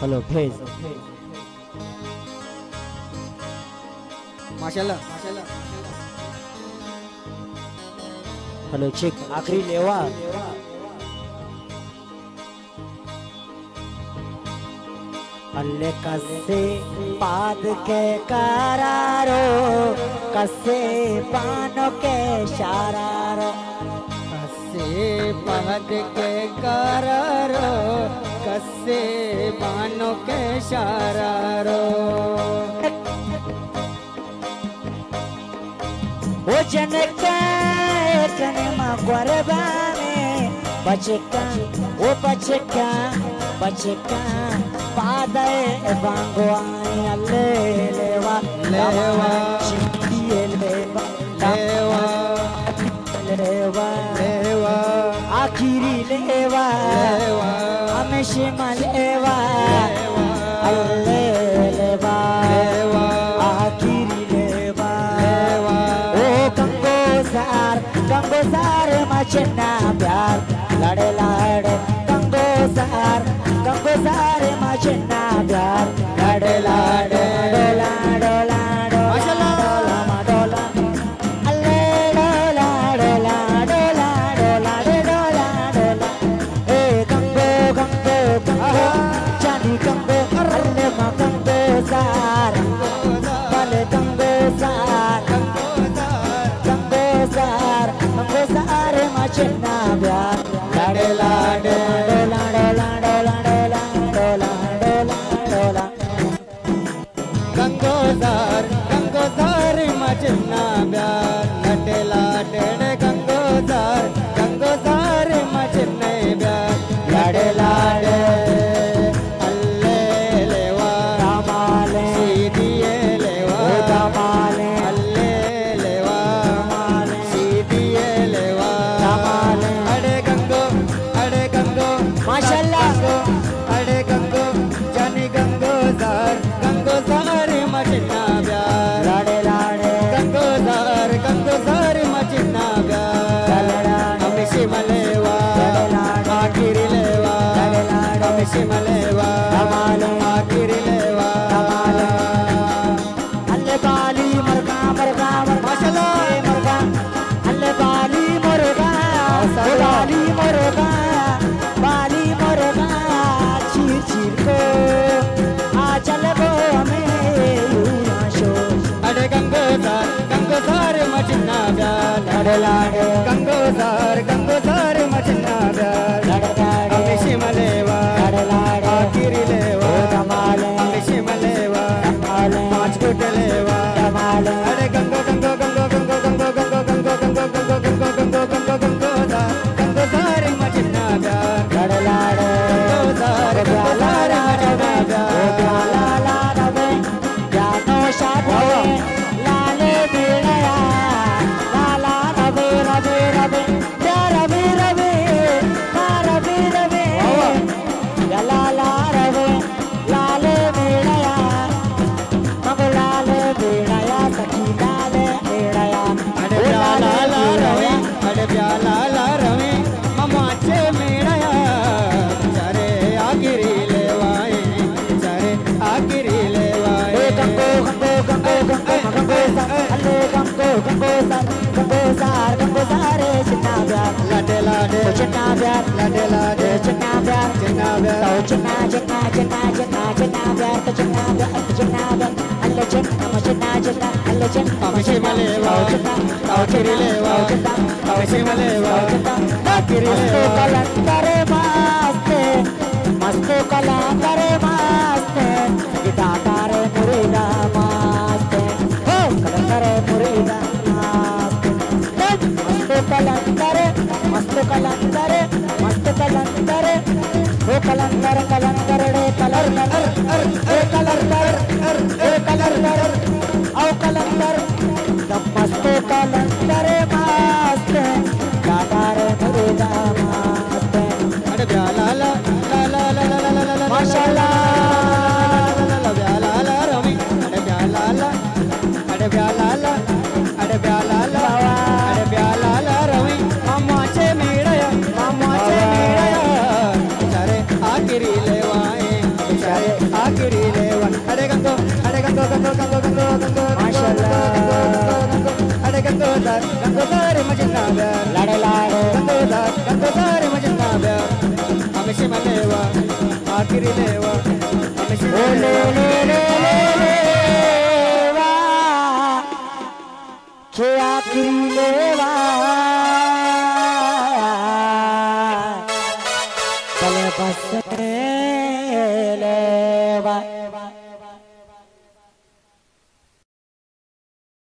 hello भेज माशाल्लाह hello check आखिरी लेवा अल्ले कसे पाद के करारो कसे पानो के शारारो कसे पहद के करारो कसे बानो के शारारो ओ जनका कनमा गुरबा में बचका ओ बचका पादे बांगवाई अल्ले लेवा लेवा चिंतिए लेवा लेवा लेवा लेवा आखिरी लेवा लेवा हमेशा लेवा अल्ले लेवा लेवा आखिरी लेवा लेवा ओ गंगो सार मचना प्यार लड़े लाड़े गंगो सार मचना प्यार लड़े लाड़े डोला डोला डोला डोला डोला अल्ले डोला डोला डोला डोला डोला डोला ए गंगो चांदी गंगो अल्ले मा गंगो सार भले गंगो सार मचना प्यार लाडे लाडे डोला डोला डोला डोला डोला डोला डोला गंगोदार मचना प्यार लटे लाडे गंगोदार मचने प्यार लाडे लाडे अल्ले लेवा रामाले सीधिए लेवा रामाले अल्ले लेवा सीधिए लेवा रामाले अड़े गंगो माशाल्लाह अड़े गंगो जानी गंगोदार मचना प्यार लाडे लाडे गंगोदार मचना प्यार हमेशा मलेवा आखिरी लेवा हमेशा मलेवा आखिरी लेवा अल्ले बाली मुर्गा मुर्गा माशाल्लाह मुर्गा अल्ले बाली मुर्गा बाली मुर्गा चीर चीर को आ चल गो हमें शो अरे गंगोदार मचना प्यार लाडे लाडे गंगोदार मचना प्यार लाडे लाडे हमेशा मलेवा लाडे लाडे आखिरी लेवा धमाले हमेशा मलेवा धमाले 5 फुट लेवा धमाले अरे गंगोदार मचना प्यार लाडे लाडे गंगोदार मचना प्यार जानो शादे लाले बिड़या लाला रबे रबे रबे रबे रबे रबे रबे या लाला रबे लाले बिड़या मग लाले बिड़या सखी लाले बिड़या अरे प्याला रवे ममाचे मेड़या चारे आगिरी लेवाए चारे आगिरी लेवाए गंगो सारे चिन्ना प्यार लाडे लाडे चिन्ना प्यार लाडे लाडे चिन्ना प्यार चिन्ना प्यार तो चिन्ना प्यार तो चिन्ना प्यार अल्ले चिन्ना अल्ले चिन्ना हमेशा मलेवा आखिरी लेवा हमेशा मलेवा आखिरी लेवा मस्त कलंदर मस्त गिटार मुरीदा मस्त हो कलंदर मुरीदा मस्त कलंदर हो कलंदर रे कलर औ कलंदर मस्त कलंदर मस्त गिटार मुरीदा मस्त अरे प्याला ला ला ला ला ला ला ला ला माशाल्लाह प्याला रवी अरे प्याला ला अरे प्याला ला अरे प्याला ला अरे प्याला ला रवी ममाचे मेड़या चारे आखिरी लेवाए चारे ब्यार लाड लाड कंदो सारे मजना ब्यार हमेशा मलेवा आखिरी लेवा हमेशा ओ ले ले ले ले लेवा के आखिरी लेवा चले बस लेवा